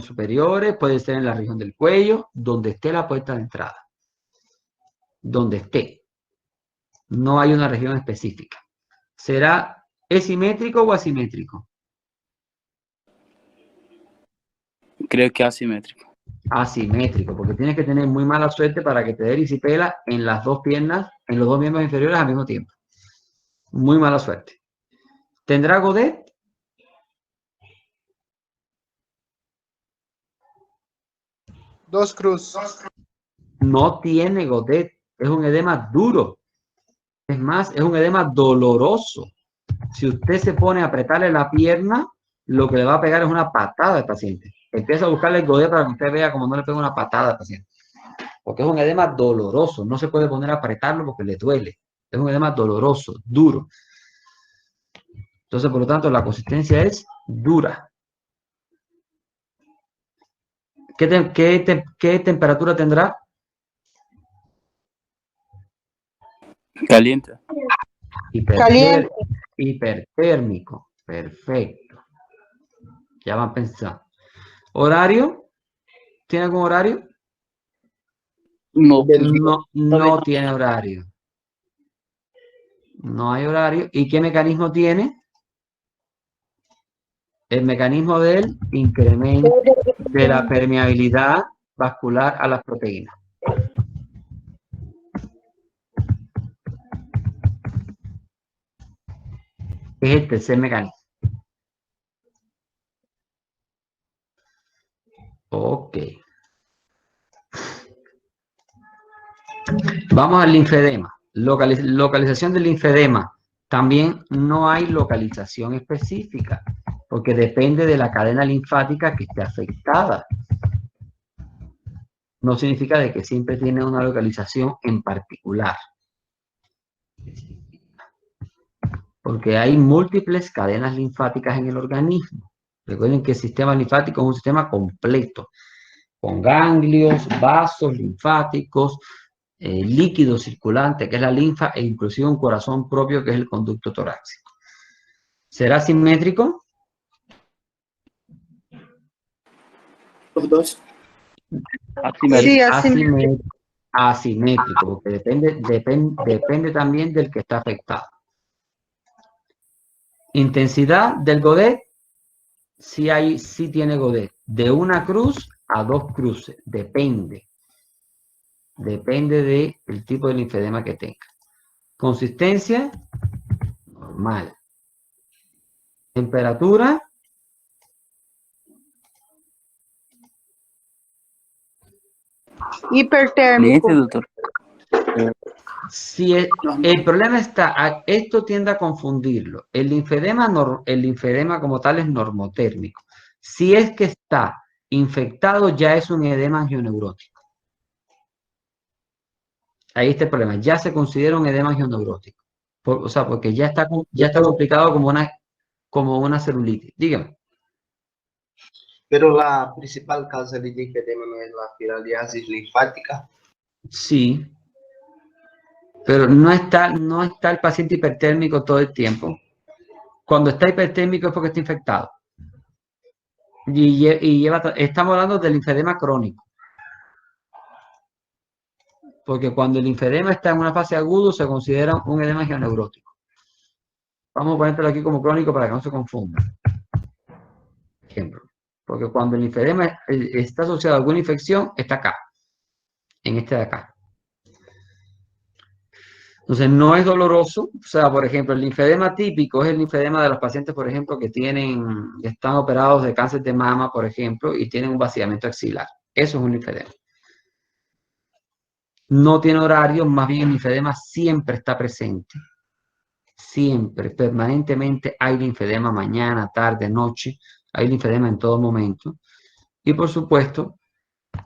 superiores, puede ser en la región del cuello, donde esté la puerta de entrada. Donde esté. No hay una región específica. ¿Será simétrico o asimétrico? Creo que asimétrico. Asimétrico, porque tienes que tener muy mala suerte para que te dé erisipela en las dos piernas, en los dos miembros inferiores al mismo tiempo. Muy mala suerte. ¿Tendrá Godet? Dos cruz. No tiene Godet. Es un edema duro. Es más, es un edema doloroso. Si usted se pone a apretarle la pierna, lo que le va a pegar es una patada al paciente. Empieza a buscarle el Godet para que usted vea cómo no le pega una patada al paciente. Porque es un edema doloroso. No se puede poner a apretarlo porque le duele. Es un edema doloroso, duro. Entonces, por lo tanto, la consistencia es dura. ¿Qué temperatura tendrá? Caliente. Caliente. Hipertérmico. Perfecto. Ya van pensando. ¿Horario? ¿Tiene algún horario? No. No tiene horario. No hay horario. ¿Y qué mecanismo tiene? El mecanismo del incremento de la permeabilidad vascular a las proteínas. Es el tercer mecanismo. Ok. Vamos al linfedema. Localización del linfedema. También no hay localización específica, porque depende de la cadena linfática que esté afectada. No significa de que siempre tiene una localización en particular. Porque hay múltiples cadenas linfáticas en el organismo. Recuerden que el sistema linfático es un sistema completo, con ganglios, vasos linfáticos, líquido circulante, que es la linfa, e inclusive un corazón propio, que es el conducto torácico. ¿Será simétrico? Los dos. Asimétrico. Asimétrico, porque depende también del que está afectado. Intensidad del Godet, sí tiene Godet. De una cruz a dos cruces, depende. Depende del tipo de linfedema que tenga. Consistencia, normal. Temperatura, Hipertérmico. Doctor. si el problema está, esto tiende a confundirlo. El linfedema como tal es normotérmico. Si es que está infectado, ya es un edema angioneurótico. Ahí está el problema. Ya se considera un edema angioneurótico. O sea, porque ya está complicado como una celulitis. Dígame. Pero la principal causa de linfedema no es la piraliasis linfática. Sí, pero no está el paciente hipertérmico todo el tiempo. Cuando está hipertérmico es porque está infectado. Estamos hablando del linfedema crónico. Porque cuando el linfedema está en una fase aguda se considera un edema angioneurótico. Vamos a ponértelo aquí como crónico para que no se confunda. Ejemplo. Porque cuando el linfedema está asociado a alguna infección, está acá. En este de acá. Entonces, no es doloroso. O sea, por ejemplo, el linfedema típico es el linfedema de los pacientes, por ejemplo, que están operados de cáncer de mama, por ejemplo, y tienen un vaciamiento axilar. Eso es un linfedema. No tiene horario, más bien el linfedema siempre está presente. Siempre, permanentemente hay linfedema mañana, tarde, noche. Hay linfedema en todo momento. Y por supuesto,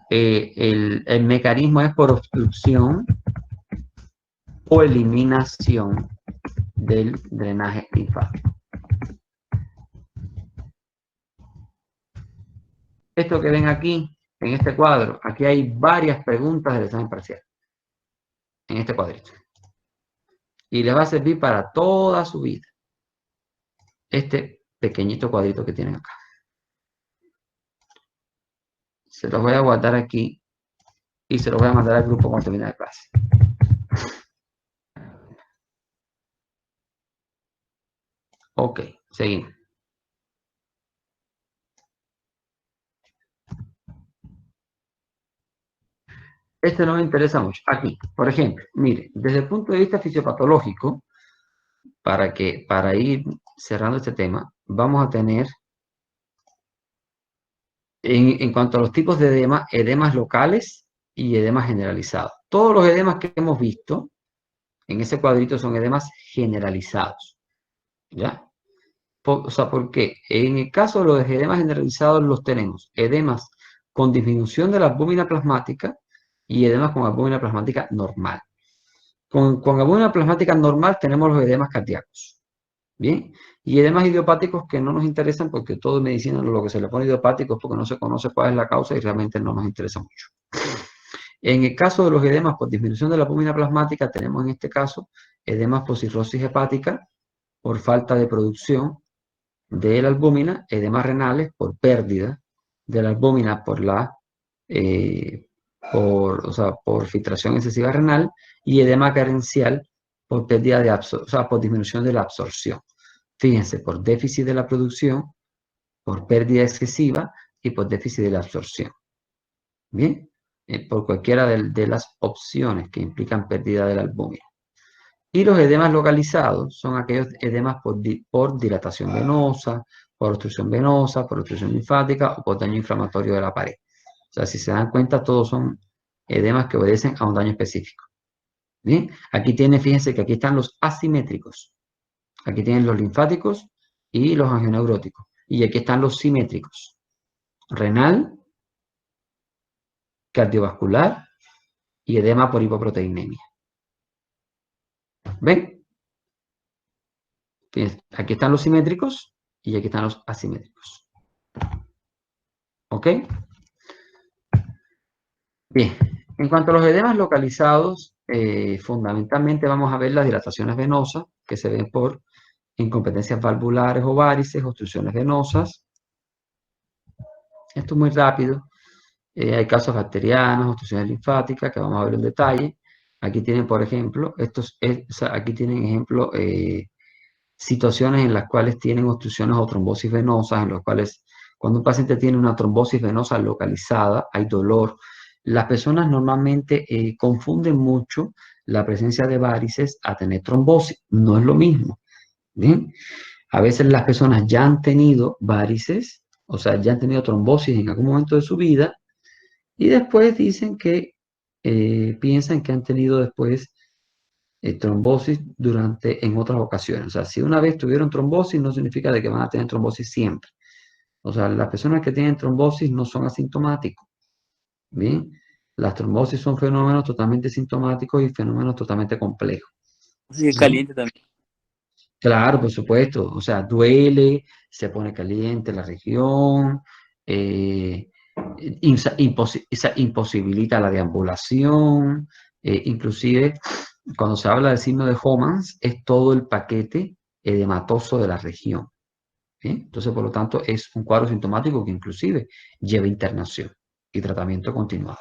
el mecanismo es por obstrucción o eliminación del drenaje linfático. Esto que ven aquí, en este cuadro, aquí hay varias preguntas del examen parcial. En este cuadrito. Y les va a servir para toda su vida. Este pequeñito cuadrito que tienen acá. se los voy a guardar aquí y se los voy a mandar al grupo cuando termine la clase. Ok, seguimos. Este no me interesa mucho. Aquí, por ejemplo, mire, desde el punto de vista fisiopatológico, para ir cerrando este tema, vamos a tener, en cuanto a los tipos de edema, edemas locales y edemas generalizados. Todos los edemas que hemos visto en ese cuadrito son edemas generalizados. ¿Ya? O sea, porque en el caso de los edemas generalizados los tenemos edemas con disminución de la albúmina plasmática y edemas con albúmina plasmática normal. Con albúmina plasmática normal tenemos los edemas cardíacos. ¿Bien? Y edemas idiopáticos que no nos interesan porque todo en medicina lo que se le pone idiopático es porque no se conoce cuál es la causa y realmente no nos interesa mucho. En el caso de los edemas por disminución de la albúmina plasmática tenemos en este caso edemas por cirrosis hepática, por falta de producción de la albúmina, edemas renales por pérdida de la albúmina por filtración excesiva renal y edema carencial por pérdida por disminución de la absorción. Fíjense, por déficit de la producción, por pérdida excesiva y por déficit de la absorción. Bien, por cualquiera de las opciones que implican pérdida de la albúmina. Y los edemas localizados son aquellos edemas por dilatación venosa, por obstrucción venosa, por obstrucción linfática o por daño inflamatorio de la pared. O sea, si se dan cuenta, todos son edemas que obedecen a un daño específico. Bien, aquí fíjense que aquí están los asimétricos. Aquí tienen los linfáticos y los angioneuróticos. Y aquí están los simétricos. Renal, cardiovascular y edema por hipoproteinemia. ¿Ven? Fíjense, aquí están los simétricos y aquí están los asimétricos. ¿Ok? Bien, en cuanto a los edemas localizados, fundamentalmente vamos a ver las dilataciones venosas que se ven por incompetencias valvulares o varices, obstrucciones venosas. Esto es muy rápido. Hay casos bacterianos, obstrucciones linfáticas, que vamos a ver en detalle. Aquí tienen, por ejemplo, aquí tienen ejemplo, situaciones en las cuales tienen obstrucciones o trombosis venosas, en las cuales cuando un paciente tiene una trombosis venosa localizada, hay dolor. Las personas normalmente confunden mucho la presencia de varices a tener trombosis. No es lo mismo. ¿Bien? A veces las personas ya han tenido varices, o sea, ya han tenido trombosis en algún momento de su vida, y después dicen que piensan que han tenido después trombosis en otras ocasiones. O sea, si una vez tuvieron trombosis, no significa de que van a tener trombosis siempre. O sea, las personas que tienen trombosis no son asintomáticos. Bien, las trombosis son fenómenos totalmente sintomáticos y fenómenos totalmente complejos. Sí, es caliente también. Claro, por supuesto. O sea, duele, se pone caliente la región, imposibilita la deambulación, inclusive cuando se habla del signo de Homans es todo el paquete edematoso de la región. ¿Bien? Entonces, por lo tanto, es un cuadro sintomático que inclusive lleva internación y tratamiento continuado.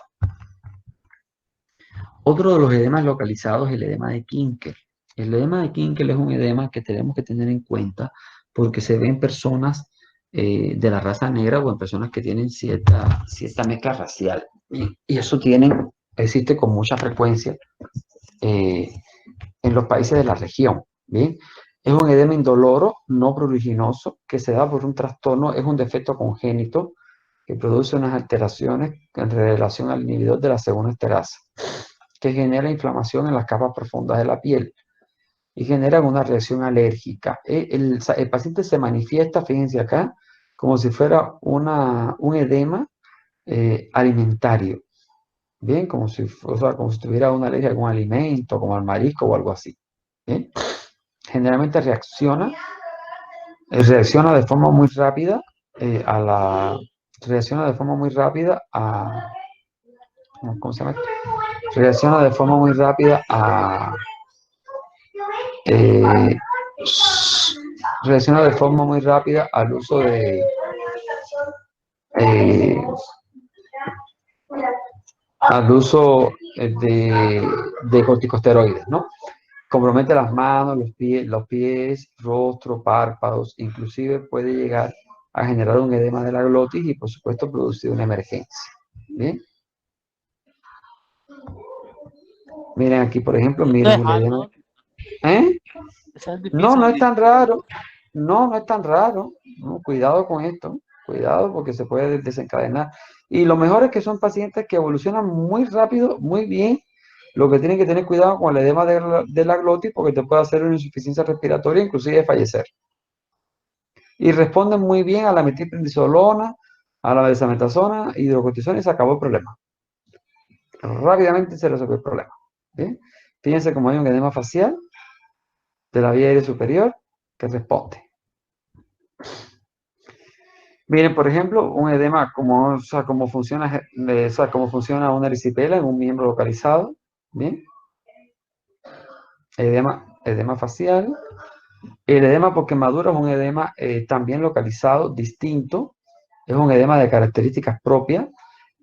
Otro de los edemas localizados es el edema de Kinkel. El edema de Kinkel es un edema que tenemos que tener en cuenta porque se ve en personas de la raza negra o en personas que tienen cierta mezcla racial. Y eso existe con mucha frecuencia en los países de la región. ¿Bien? Es un edema indoloro, no pruriginoso, que se da por un trastorno, es un defecto congénito que produce unas alteraciones en relación al inhibidor de la segunda esterasa, que genera inflamación en las capas profundas de la piel y genera una reacción alérgica. El paciente se manifiesta, fíjense acá, como si fuera un edema alimentario. Bien, como si tuviera una alergia a algún alimento, como al marisco o algo así. ¿Bien? Generalmente reacciona de forma muy rápida ¿cómo se llama esto? Reacciona de forma muy rápida al uso de al uso de corticosteroides, ¿no? Compromete las manos, los pies, rostro, párpados, inclusive puede llegar a generar un edema de la glotis y, por supuesto, producir una emergencia. ¿Bien? Miren aquí, por ejemplo, miren el edema. ¿Eh? No, no es tan raro. No, no es tan raro. No, cuidado con esto. Cuidado porque se puede desencadenar. Y lo mejor es que son pacientes que evolucionan muy rápido, muy bien. Lo que tienen que tener cuidado con el edema de la glotis porque te puede hacer una insuficiencia respiratoria, inclusive fallecer. Y responden muy bien a la metilprednisolona, a la desametasona, hidrocortisona y se acabó el problema. Rápidamente se resolvió el problema. ¿Bien? Fíjense cómo hay un edema facial de la vía aérea superior que responde. Miren, por ejemplo, un edema, cómo funciona una erisipela en un miembro localizado. Bien. Edema facial. El edema por quemadura es un edema también localizado, distinto. Es un edema de características propias,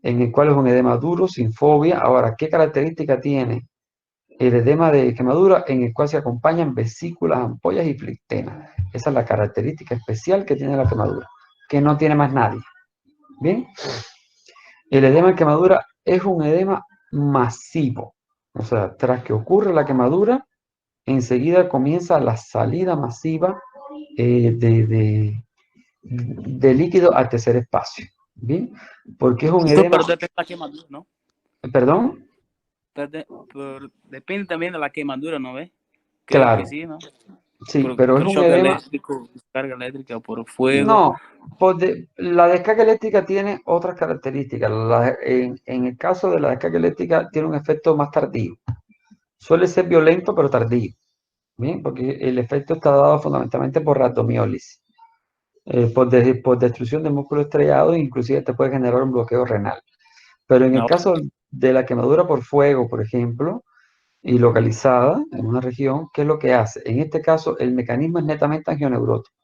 en el cual es un edema duro, sin fobia. Ahora, ¿qué característica tiene el edema de quemadura? En el cual se acompañan vesículas, ampollas y flictemas. Esa es la característica especial que tiene la quemadura, que no tiene más nadie. Bien, el edema de quemadura es un edema masivo. O sea, tras que ocurre la quemadura, enseguida comienza la salida masiva de líquido al tercer espacio. Bien, porque es un edema. Pero depende de la quemadura, ¿no? ¿Perdón? Depende también de la quemadura, ¿no ves? Creo Claro. que sí, ¿no? Sí, pero es un choque edema. eléctrico, descarga eléctrica, por fuego. No, la descarga eléctrica tiene otras características. En el caso de la descarga eléctrica tiene un efecto más tardío. Suele ser violento, pero tardío. Bien, porque el efecto está dado fundamentalmente por rhabdomiólisis, por destrucción del músculo estriado e inclusive te puede generar un bloqueo renal. Pero en el No. caso de la quemadura por fuego, por ejemplo, y localizada en una región, ¿qué es lo que hace? En este caso, el mecanismo es netamente angioneurótico.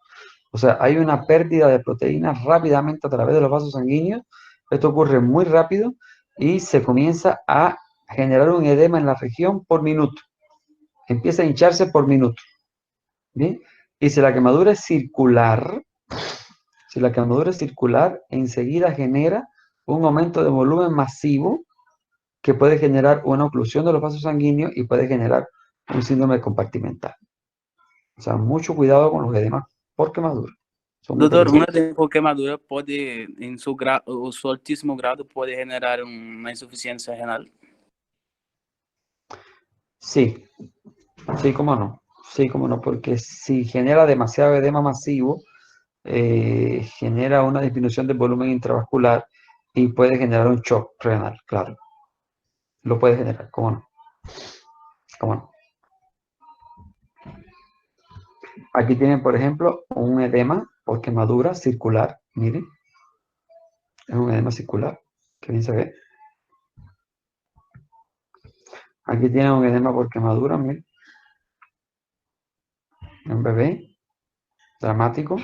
O sea, hay una pérdida de proteínas rápidamente a través de los vasos sanguíneos. Esto ocurre muy rápido y se comienza a generar un edema en la región por minuto. Empieza a hincharse por minuto. ¿Bien? Y si la quemadura es circular, enseguida genera un aumento de volumen masivo que puede generar una oclusión de los vasos sanguíneos y puede generar un síndrome compartimental. O sea, mucho cuidado con los edemas por quemadura. Doutor, un edema por quemadura puede, en su altísimo grado, puede generar una insuficiencia renal. Sí, sí, cómo no. Sí, cómo no, porque si genera demasiado edema masivo, genera una disminución del volumen intravascular y puede generar un shock renal, claro. Lo puede generar, cómo no. Cómo no. Aquí tienen, por ejemplo, un edema por quemadura circular. Miren. Es un edema circular. Que bien se ve. Aquí tienen un edema por quemadura, miren. Un bebé. Dramático.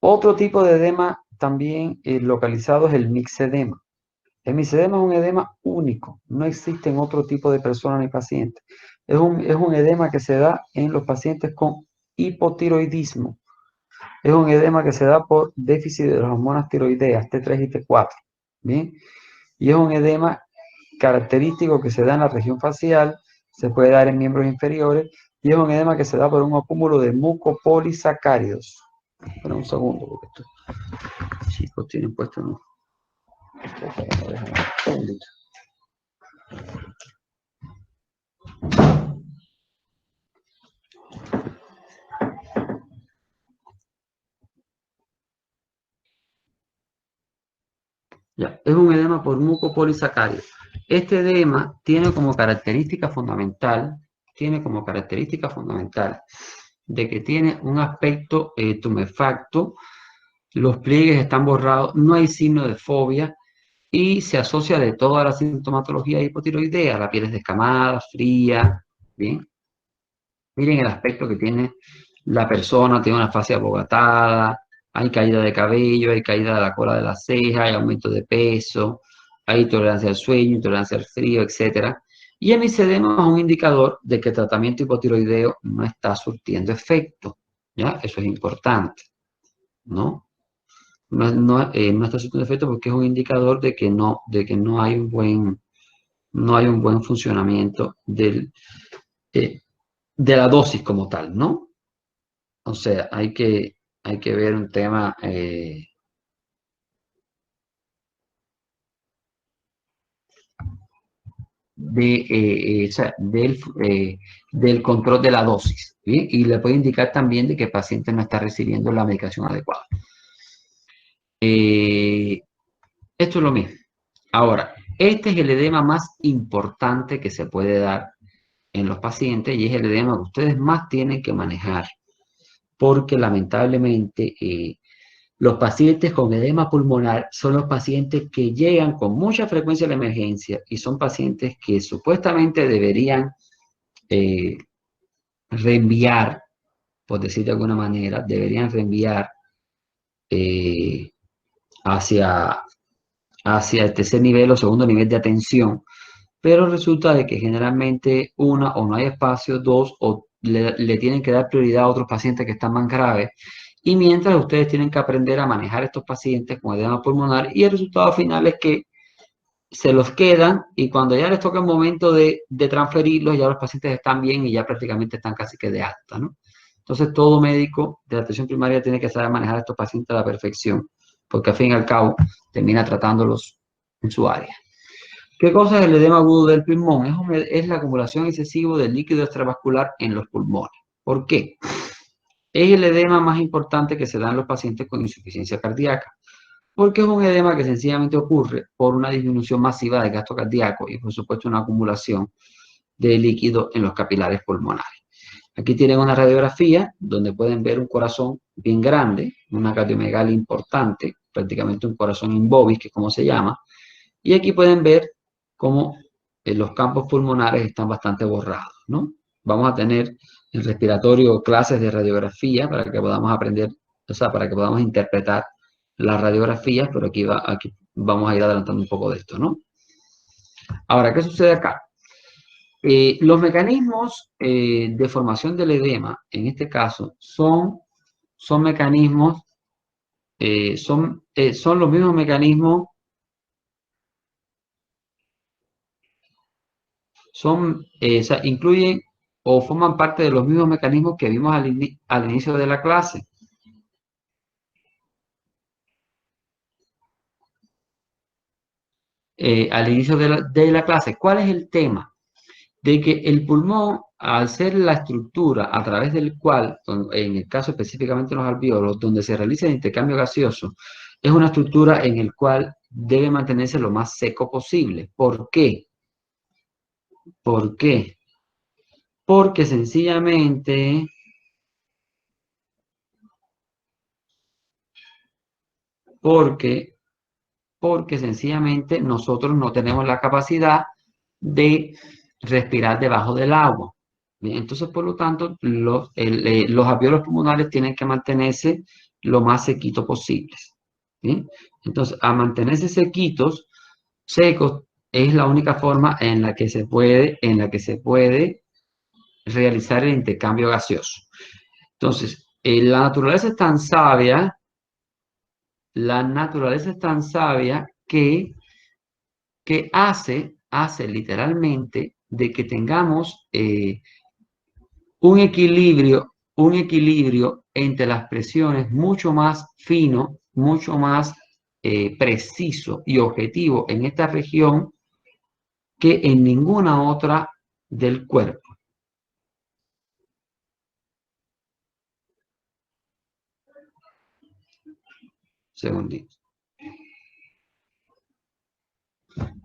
Otro tipo de edema también localizado es el mixedema. El mixedema es un edema único. No existen otro tipo de personas ni pacientes. Es un edema que se da en los pacientes con hipotiroidismo. Es un edema que se da por déficit de las hormonas tiroideas, T3 y T4. ¿Bien? Y es un edema característico que se da en la región facial, se puede dar en miembros inferiores, y es un edema que se da por un acúmulo de mucopolisacáridos. Espera un segundo, porque estos chicos tienen puesto un segundito. Ya, es un edema por mucopolisacáridos. Este edema tiene como característica fundamental, de que tiene un aspecto tumefacto, los pliegues están borrados, no hay signo de fobia y se asocia de toda la sintomatología hipotiroidea, la piel es descamada, fría, ¿bien? Miren el aspecto que tiene la persona, tiene una fascia abogatada, hay caída de cabello, hay caída de la cola de la ceja, hay aumento de peso, hay tolerancia al sueño, intolerancia al frío, etcétera. Y el misedema es un indicador de que el tratamiento hipotiroideo no está surtiendo efecto, ¿ya? Eso es importante, ¿no? No está surtiendo efecto porque es un indicador de que no hay un buen funcionamiento de la dosis como tal, ¿no? O sea, hay que ver un tema o sea, del control de la dosis, ¿sí? Y le puede indicar también de que el paciente no está recibiendo la medicación adecuada. Esto es lo mismo. Ahora, este es el edema más importante que se puede dar en los pacientes y es el edema que ustedes más tienen que manejar, porque lamentablemente los pacientes con edema pulmonar son los pacientes que llegan con mucha frecuencia a la emergencia y son pacientes que supuestamente deberían reenviar, por decir de alguna manera, deberían reenviar hacia el tercer nivel o segundo nivel de atención, pero resulta de que generalmente una, o no hay espacio, dos, o le tienen que dar prioridad a otros pacientes que están más graves, y mientras ustedes tienen que aprender a manejar estos pacientes con edema pulmonar, y el resultado final es que se los quedan, y cuando ya les toca el momento de transferirlos, ya los pacientes están bien y ya prácticamente están casi que de alta, ¿no? Entonces, todo médico de la atención primaria tiene que saber manejar a estos pacientes a la perfección, porque al fin y al cabo termina tratándolos en su área. ¿Qué cosa es el edema agudo del pulmón? Es la acumulación excesiva del líquido extravascular en los pulmones. ¿Por qué? Es el edema más importante que se da en los pacientes con insuficiencia cardíaca, porque es un edema que sencillamente ocurre por una disminución masiva del gasto cardíaco y por supuesto una acumulación de líquido en los capilares pulmonares. Aquí tienen una radiografía donde pueden ver un corazón bien grande, una cardiomegalia importante, prácticamente un corazón in bovis, que es como se llama, y aquí pueden ver cómo los campos pulmonares están bastante borrados, ¿no? Vamos a tener en respiratorio clases de radiografía para que podamos aprender, o sea, para que podamos interpretar las radiografías, pero aquí vamos a ir adelantando un poco de esto, ¿no? Ahora, ¿qué sucede acá? Los mecanismos de formación del edema, en este caso, son mecanismos, son los mismos mecanismos, o sea, incluyen o forman parte de los mismos mecanismos que vimos al inicio de la clase. Al inicio de la clase, ¿cuál es el tema? De que el pulmón, al ser la estructura a través del cual, en el caso específicamente de los alvéolos, donde se realiza el intercambio gaseoso, es una estructura en el cual debe mantenerse lo más seco posible. ¿Por qué? ¿Por qué? Porque sencillamente sencillamente nosotros no tenemos la capacidad de respirar debajo del agua. Bien, entonces, por lo tanto, los alvéolos pulmonares tienen que mantenerse lo más sequitos posibles. ¿Bien? Entonces, a mantenerse secos, es la única forma en la que se puede realizar el intercambio gaseoso. Entonces, la naturaleza es tan sabia que hace literalmente de que tengamos un equilibrio entre las presiones mucho más fino, mucho más preciso y objetivo en esta región que en ninguna otra del cuerpo. Segundito.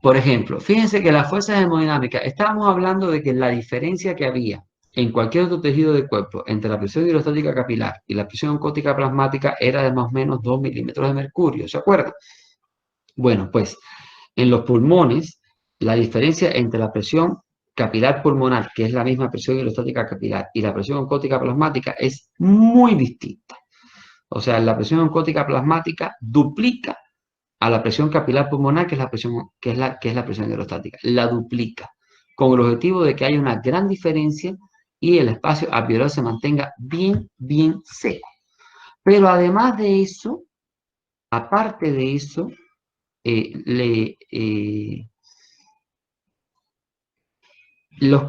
Por ejemplo, fíjense que las fuerzas hemodinámicas, estábamos hablando de que la diferencia que había en cualquier otro tejido del cuerpo entre la presión hidrostática capilar y la presión oncótica plasmática era de más o menos 2 milímetros de mercurio, ¿se acuerdan? Bueno, pues en los pulmones, la diferencia entre la presión capilar pulmonar, que es la misma presión hidrostática capilar, y la presión oncótica plasmática es muy distinta. O sea, la presión oncótica plasmática duplica a la presión capilar pulmonar, que es la presión hidrostática. La duplica, con el objetivo de que haya una gran diferencia y el espacio alveolar se mantenga bien, bien seco. Pero además de eso, aparte de eso, los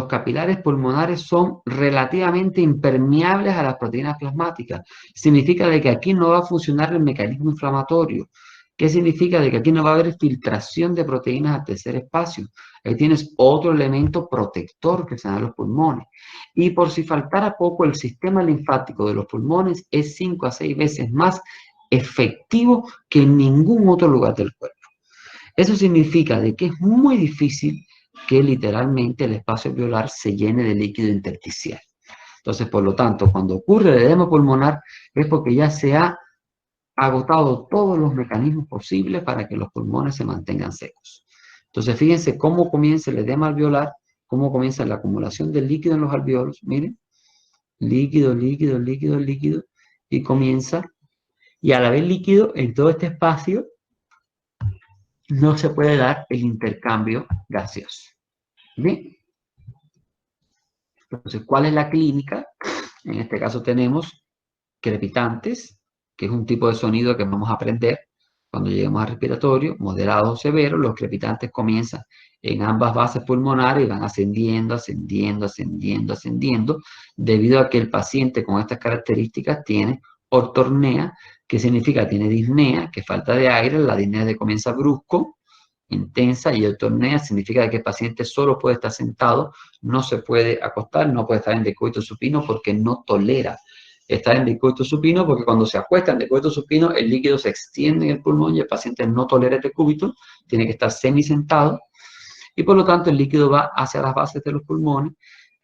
capilares pulmonares son relativamente impermeables a las proteínas plasmáticas. Significa de que aquí no va a funcionar el mecanismo inflamatorio. ¿Qué significa? De que aquí no va a haber filtración de proteínas al tercer espacio. Ahí tienes otro elemento protector que se da en los pulmones. Y por si faltara poco, el sistema linfático de los pulmones es 5 a 6 veces más efectivo que en ningún otro lugar del cuerpo. Eso significa de que es muy difícil que literalmente el espacio alveolar se llene de líquido intersticial. Entonces, por lo tanto, cuando ocurre el edema pulmonar es porque ya se ha agotado todos los mecanismos posibles para que los pulmones se mantengan secos. Entonces, fíjense cómo comienza el edema alveolar, cómo comienza la acumulación del líquido en los alveolos. Miren, líquido, líquido, líquido, líquido, y comienza, y a la vez líquido en todo este espacio no se puede dar el intercambio gaseoso. ¿Bien? Entonces, ¿cuál es la clínica? En este caso tenemos crepitantes, que es un tipo de sonido que vamos a aprender cuando lleguemos al respiratorio, moderado o severo. Los crepitantes comienzan en ambas bases pulmonares y van ascendiendo, ascendiendo, ascendiendo, ascendiendo, debido a que el paciente con estas características tiene ortornea, que significa tiene disnea, que falta de aire. La disnea comienza brusco, intensa, y ortornea significa que el paciente solo puede estar sentado, no se puede acostar, no puede estar en decúbito supino porque no tolera estar en decúbito supino, porque cuando se acuesta en decúbito supino el líquido se extiende en el pulmón y el paciente no tolera el decúbito, tiene que estar semisentado y por lo tanto el líquido va hacia las bases de los pulmones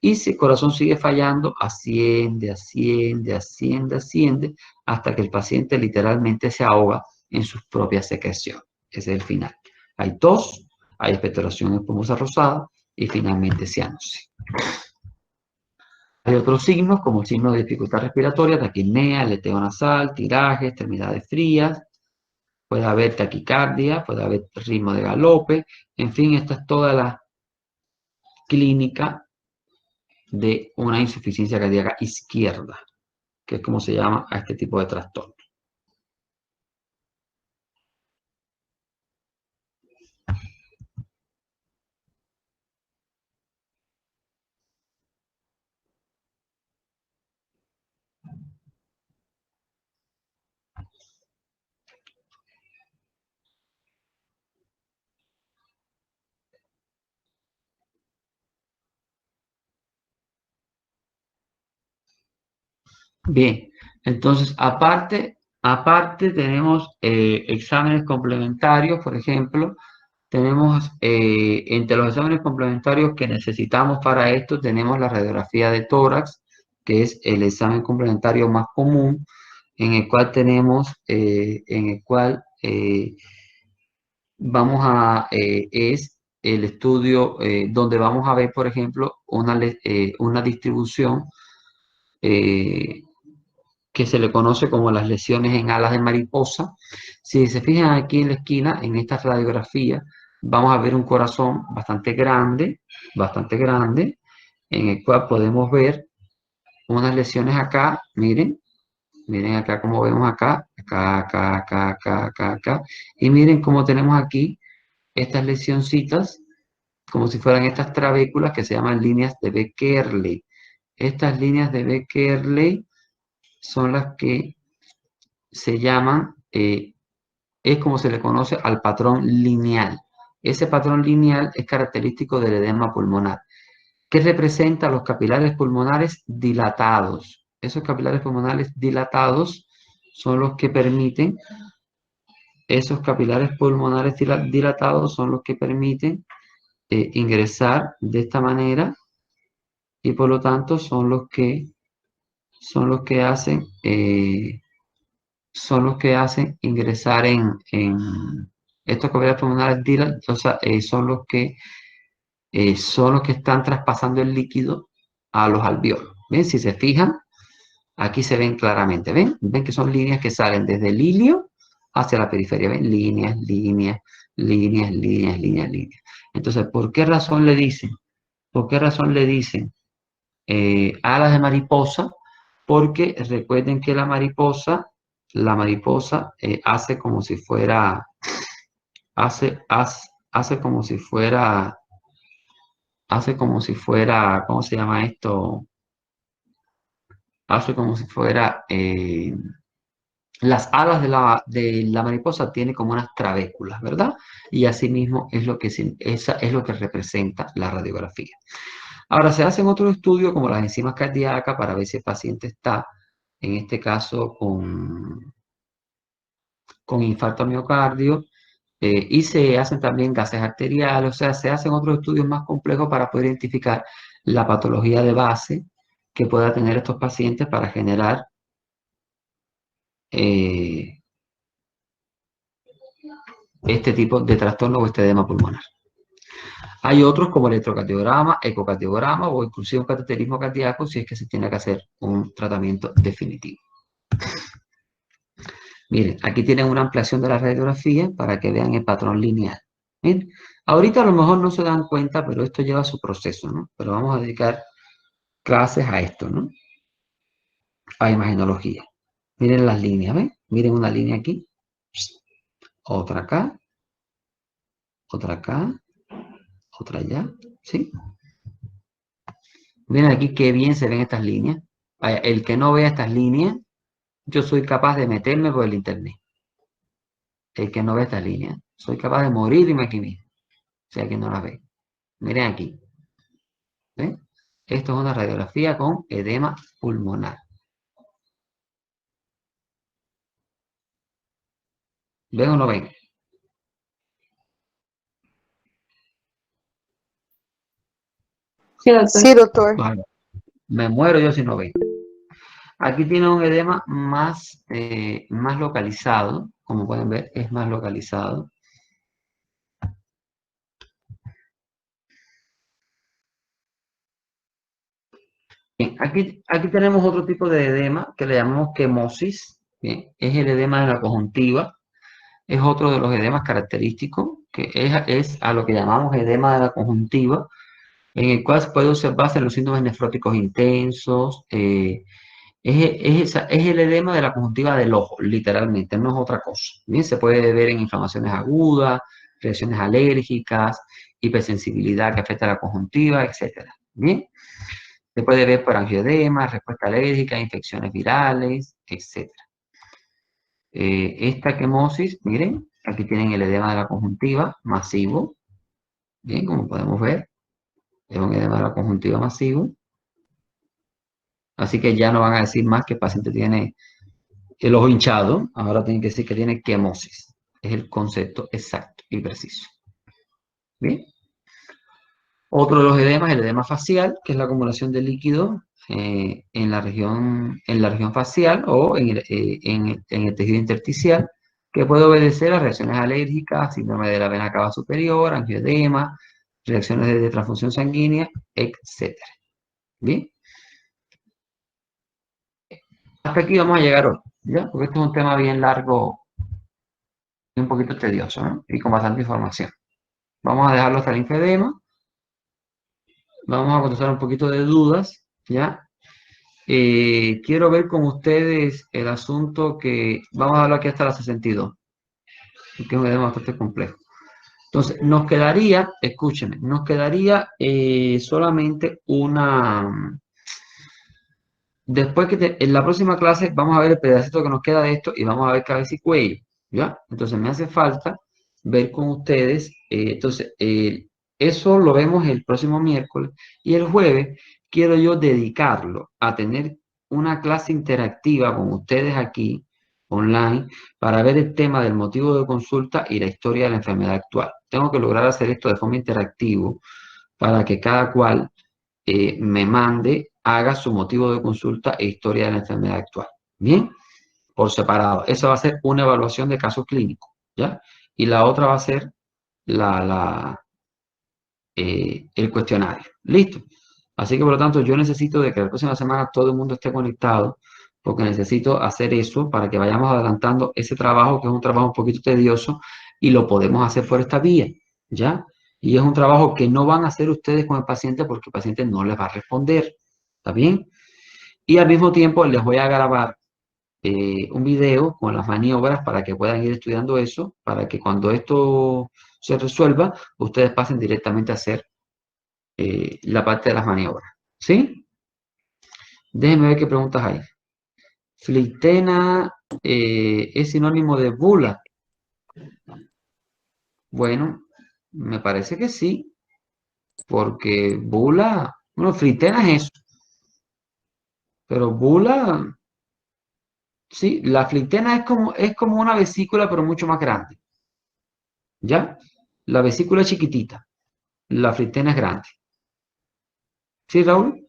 y si el corazón sigue fallando, asciende, asciende, asciende, asciende, hasta que el paciente literalmente se ahoga en sus propias secreciones. Ese es el final. Hay tos, hay expectoración espumosa rosada y finalmente cianosis. Hay otros signos como signos de dificultad respiratoria, taquipnea, aleteo nasal, tiraje, extremidades frías. Puede haber taquicardia, puede haber ritmo de galope. En fin, esta es toda la clínica de una insuficiencia cardíaca izquierda, que es como se llama a este tipo de trastorno. Bien, entonces aparte tenemos exámenes complementarios, por ejemplo, tenemos entre los exámenes complementarios que necesitamos para esto, tenemos la radiografía de tórax, que es el examen complementario más común, en el cual tenemos, es el estudio donde vamos a ver, por ejemplo, una distribución que se le conoce como las lesiones en alas de mariposa. Si se fijan aquí en la esquina, en esta radiografía, vamos a ver un corazón bastante grande, en el cual podemos ver unas lesiones acá, miren acá como vemos acá, acá, y miren cómo tenemos aquí estas lesioncitas, como si fueran estas trabéculas que se llaman líneas de Beckerley. Estas líneas de Beckerley son las que se llaman, es como se le conoce al patrón lineal. Ese patrón lineal es característico del edema pulmonar, que representa los capilares pulmonares dilatados. Esos capilares pulmonares dilatados son los que permiten, ingresar de esta manera y por lo tanto son los que hacen ingresar en estos capilares pulmonares dilatados, son los que están traspasando el líquido a los alvéolos. ¿Ven? Si se fijan, aquí se ven claramente. ¿Ven? ¿Ven que son líneas que salen desde el ilio hacia la periferia. ¿Ven? Líneas, líneas, líneas, líneas, líneas, líneas. Entonces, ¿por qué razón le dicen? ¿Por qué razón le dicen alas de mariposa? Porque recuerden que la mariposa hace como si fuera, hace como si fuera, ¿cómo se llama esto? Hace como si fuera, las alas de la mariposa tienen como unas trabéculas, ¿verdad? Y asimismo es lo que, esa es lo que representa la radiografía. Ahora, se hacen otros estudios como las enzimas cardíacas para ver si el paciente está, en este caso, con infarto al miocardio, y se hacen también gases arteriales, o sea, se hacen otros estudios más complejos para poder identificar la patología de base que pueda tener estos pacientes para generar este tipo de trastorno o este edema pulmonar. Hay otros como electrocardiograma, ecocardiograma o inclusive un cateterismo cardíaco si es que se tiene que hacer un tratamiento definitivo. Miren, aquí tienen una ampliación de la radiografía para que vean el patrón lineal. Miren, ahorita a lo mejor no se dan cuenta, pero esto lleva su proceso, ¿no? Pero vamos a dedicar clases a esto, ¿no? A imagenología. Miren las líneas, ¿ven? Miren una línea aquí, otra acá, otra acá, otra allá, ¿sí? Miren aquí qué bien se ven estas líneas. Vaya, el que no vea estas líneas, yo soy capaz de meterme por el internet. El que no ve estas líneas, soy capaz de morirme aquí mismo. Si alguien no las ve. Miren aquí. ¿Ven? Esto es una radiografía con edema pulmonar. ¿Ven o no ven? Sí, doctor. Vale. Me muero yo si no ven. Aquí tiene un edema más, más localizado. Como pueden ver, es más localizado. Bien, aquí tenemos otro tipo de edema que le llamamos quemosis. Bien, es el edema de la conjuntiva. Es otro de los edemas característicos, que es a lo que llamamos edema de la conjuntiva, en el cual se puede observarse en los síndromes nefróticos intensos. Es el edema de la conjuntiva del ojo, literalmente, no es otra cosa. Bien, se puede ver en inflamaciones agudas, reacciones alérgicas, hipersensibilidad que afecta a la conjuntiva, etc. Bien, se puede ver por angioedema, respuesta alérgica, infecciones virales, etc. Esta quemosis, miren, aquí tienen el edema de la conjuntiva masivo. Bien, como podemos ver, es un edema de la conjuntiva masivo. Así que ya no van a decir más que el paciente tiene el ojo hinchado, ahora tienen que decir que tiene quemosis. Es el concepto exacto y preciso. Bien. Otro de los edemas es el edema facial, que es la acumulación de líquido en la región facial o en el tejido intersticial, que puede obedecer a reacciones alérgicas, síndrome de la vena cava superior, angioedema, reacciones de transfusión sanguínea, etc. Bien. Hasta aquí vamos a llegar hoy, ¿ya? Porque esto es un tema bien largo y un poquito tedioso, ¿no? Y con bastante información. Vamos a dejarlo hasta el linfedema. Vamos a contestar un poquito de dudas, ¿ya? Quiero ver con ustedes el asunto que vamos a hablar aquí hasta la 62, que es un edema bastante complejo. Entonces, nos quedaría, escúchenme, nos quedaría solamente una... Después que en la próxima clase vamos a ver el pedacito que nos queda de esto y vamos a ver cabeza y cuello, ¿ya? Entonces, me hace falta ver con ustedes, eso lo vemos el próximo miércoles y el jueves quiero yo dedicarlo a tener una clase interactiva con ustedes aquí, online, para ver el tema del motivo de consulta y la historia de la enfermedad actual. Tengo que lograr hacer esto de forma interactiva para que cada cual me mande, haga su motivo de consulta e historia de la enfermedad actual. Bien, por separado. Eso va a ser una evaluación de caso clínico, ¿ya? Y la otra va a ser el cuestionario. ¿Listo? Así que, por lo tanto, yo necesito de que la próxima semana todo el mundo esté conectado porque necesito hacer eso para que vayamos adelantando ese trabajo, que es un trabajo un poquito tedioso, y lo podemos hacer por esta vía, ¿ya? Y es un trabajo que no van a hacer ustedes con el paciente porque el paciente no les va a responder, ¿está bien? Y al mismo tiempo les voy a grabar un video con las maniobras para que puedan ir estudiando eso, para que cuando esto se resuelva, ustedes pasen directamente a hacer la parte de las maniobras, ¿sí? Déjenme ver qué preguntas hay. Flictena es sinónimo de bula. Bueno, me parece que sí, porque bula, bueno, flictena es eso, pero bula, sí, la flictena es como una vesícula, pero mucho más grande, ¿ya? La vesícula es chiquitita, la flictena es grande. ¿Sí, Raúl?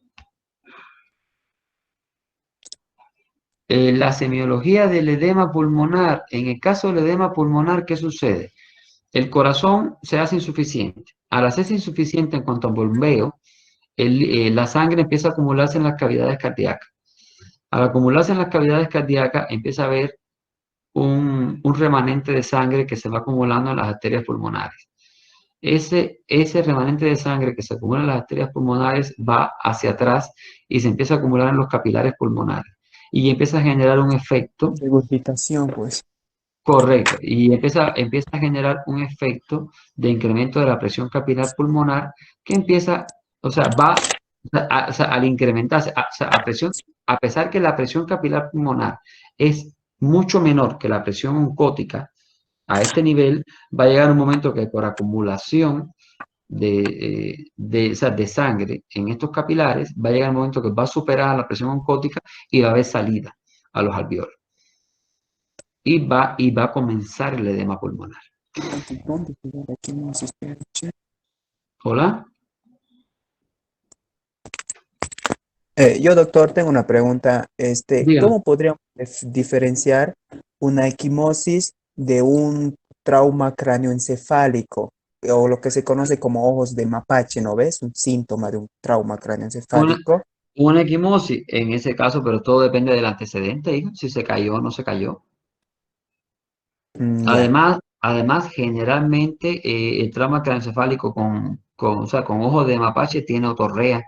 La semiología del edema pulmonar. En el caso del edema pulmonar, ¿qué sucede? El corazón se hace insuficiente. Al hacerse insuficiente en cuanto al bombeo, la sangre empieza a acumularse en las cavidades cardíacas. Al acumularse en las cavidades cardíacas, empieza a haber un remanente de sangre que se va acumulando en las arterias pulmonares. Ese remanente de sangre que se acumula en las arterias pulmonares va hacia atrás y se empieza a acumular en los capilares pulmonares. Y empieza a generar un efecto. Regurgitación, pues. Correcto, y empieza a generar un efecto de incremento de la presión capilar pulmonar que empieza, o sea, o sea, al incrementarse, a pesar que la presión capilar pulmonar es mucho menor que la presión oncótica, a este nivel va a llegar un momento que por acumulación o sea, de sangre en estos capilares, va a llegar un momento que va a superar la presión oncótica y va a haber salida a los alveolos. Y va a comenzar el edema pulmonar. Hola. Yo, doctor, tengo una pregunta. Dígame. ¿Cómo podríamos diferenciar una equimosis de un trauma cráneoencefálico o lo que se conoce como ojos de mapache, ¿no ves? Un síntoma de un trauma cráneoencefálico. Una equimosis, en ese caso, pero todo depende del antecedente, hijo, si se cayó o no se cayó. Ya. Además, generalmente el trauma craneoencefálico o sea, con ojos de mapache tiene otorrea.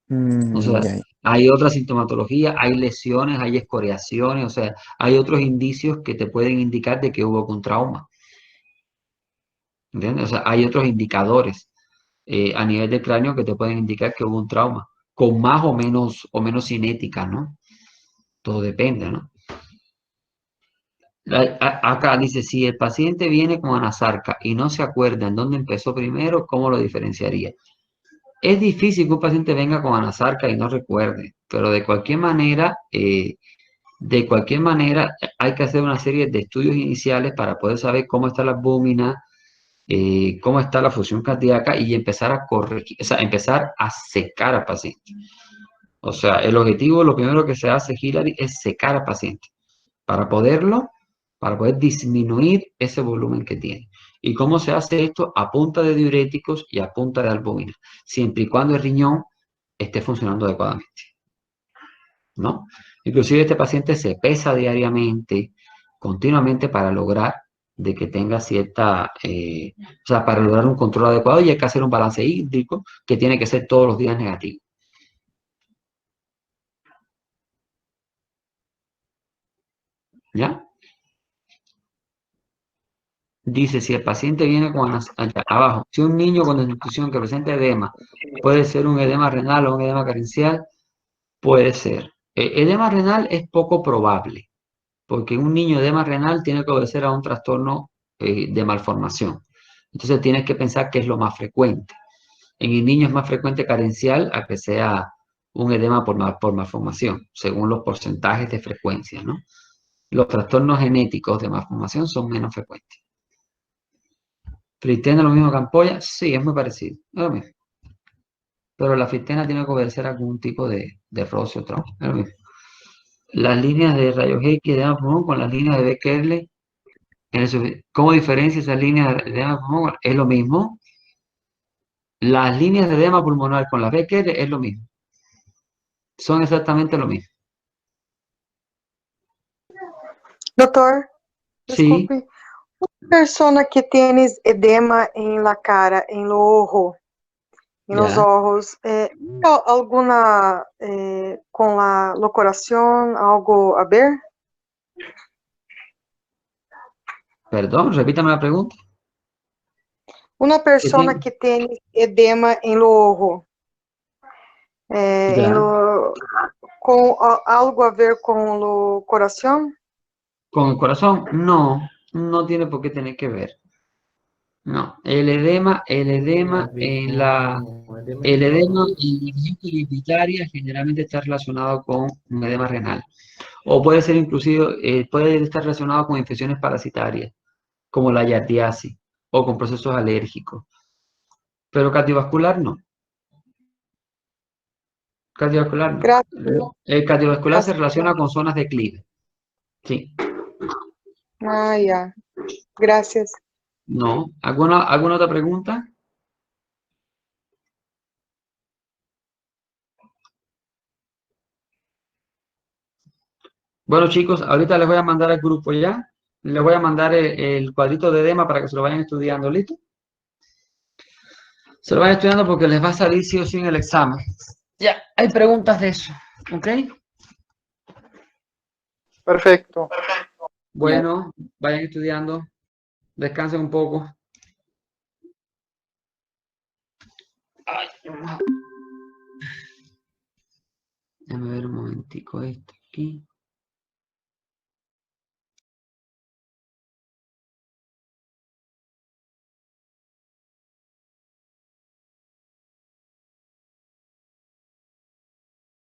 O sea, Ya. hay otra sintomatología, hay lesiones, hay escoriaciones, o sea, hay otros indicios que te pueden indicar de que hubo un trauma. ¿Entiendes? O sea, hay otros indicadores a nivel del cráneo que te pueden indicar que hubo un trauma, con más o menos cinética, ¿no? Todo depende, ¿no? Acá dice, si el paciente viene con anasarca y no se acuerda en dónde empezó primero, ¿cómo lo diferenciaría? Es difícil que un paciente venga con anasarca y no recuerde, pero de cualquier manera hay que hacer una serie de estudios iniciales para poder saber cómo está la albúmina, cómo está la función cardíaca y empezar a corregir, o sea, empezar a secar al paciente. O sea, el objetivo, lo primero que se hace, Hilary, es secar al paciente para poder disminuir ese volumen que tiene. ¿Y cómo se hace esto? A punta de diuréticos y a punta de albúmina, siempre y cuando el riñón esté funcionando adecuadamente, ¿no? Inclusive este paciente se pesa diariamente, continuamente para lograr de que tenga cierta, o sea, para lograr un control adecuado y hay que hacer un balance hídrico que tiene que ser todos los días negativo. ¿Ya? Dice, si el paciente viene con abajo, si un niño con desnutrición que presenta edema, puede ser un edema renal o un edema carencial, puede ser. Edema renal es poco probable, porque un niño edema renal tiene que obedecer a un trastorno de malformación. Entonces tienes que pensar qué es lo más frecuente. En el niño es más frecuente carencial a que sea un edema por malformación, según los porcentajes de frecuencia, ¿no? Los trastornos genéticos de malformación son menos frecuentes. ¿Fritena lo mismo que ampolla? Sí, es muy parecido. Es lo mismo. Pero la fritena tiene que obedecer a algún tipo de roce o trauma. Es lo mismo. Las líneas de rayos X de pulmón con las líneas de Becquerel. ¿Cómo diferencia esas líneas de edema pulmonar? Es lo mismo. Las líneas de edema pulmonar con las Becquerel es lo mismo. Son exactamente lo mismo. Doutor, Sí, desculpe. Uma pessoa que tem edema na cara, no ojo, nos ya. ojos, alguma com a locoração, algo a ver? Perdón, repítame la pregunta. Uma pessoa tiene? que tem edema no ojo, Ya. com algo a ver com o coração? ¿Con el corazón? No, no tiene por qué tener que ver. No, el edema en la región pituitaria generalmente está relacionado con un edema renal. O puede ser inclusive, puede estar relacionado con infecciones parasitarias, como la yardiasis, o con procesos alérgicos. Pero cardiovascular no. Cardiovascular no. Graças. El cardiovascular se relaciona con zonas de declive. Sí. Ah, ya. Gracias. No. ¿Alguna otra pregunta? Bueno, chicos, ahorita les voy a mandar al grupo ya. Les voy a mandar el cuadrito de edema para que se lo vayan estudiando, ¿listo? Se lo vayan estudiando porque les va a salir sí o sí en el examen. Ya, hay preguntas de eso, ¿ok? Perfecto. Bueno, vayan estudiando. Descansen un poco. Ay, déjame ver un momentico esto aquí.